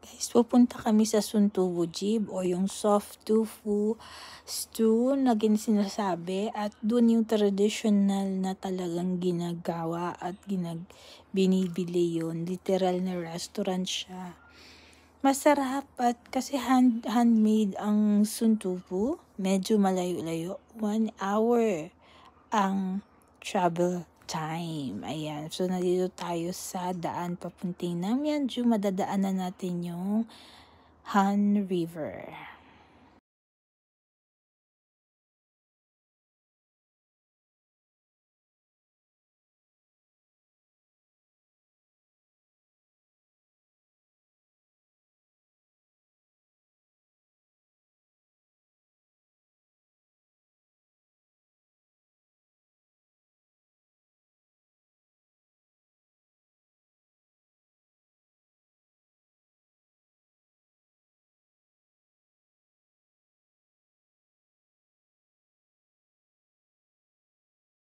Guys, pupunta kami sa Suntubu Jib o yung soft tofu stew na sinasabi at doon yung traditional na talagang ginagawa at binibili yun. Literal na restaurant siya. Masarap at kasi handmade ang suntubu. Medyo malayo-layo. 1 hour ang travel time. Ayan. So, nandito tayo sa daan papunting Namyan. Madadaanan natin yung Han River.